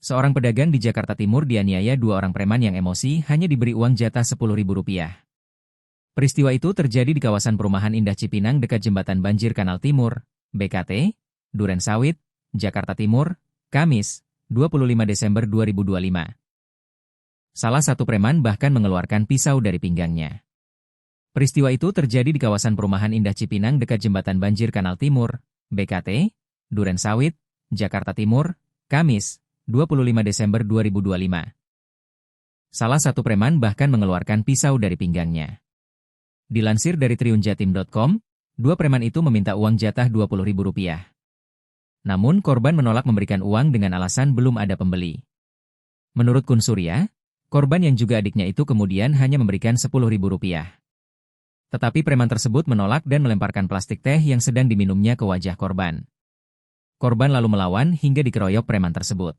Seorang pedagang di Jakarta Timur dianiaya dua orang preman yang emosi hanya diberi uang jatah Rp10.000. Peristiwa itu terjadi di kawasan perumahan Indah Cipinang dekat Jembatan Banjir Kanal Timur, BKT, Duren Sawit, Jakarta Timur, Kamis, 25 Desember 2025. Salah satu preman bahkan mengeluarkan pisau dari pinggangnya. Peristiwa itu terjadi di kawasan perumahan Indah Cipinang dekat Jembatan Banjir Kanal Timur, BKT, Duren Sawit, Jakarta Timur, Kamis, 25 Desember 2025. Salah satu preman bahkan mengeluarkan pisau dari pinggangnya. Dilansir dari triunjatim.com, dua preman itu meminta uang jatah Rp20.000. Namun korban menolak memberikan uang dengan alasan belum ada pembeli. Menurut Kun Surya, korban yang juga adiknya itu kemudian hanya memberikan Rp10.000. Tetapi preman tersebut menolak dan melemparkan plastik teh yang sedang diminumnya ke wajah korban. Korban lalu melawan hingga dikeroyok preman tersebut.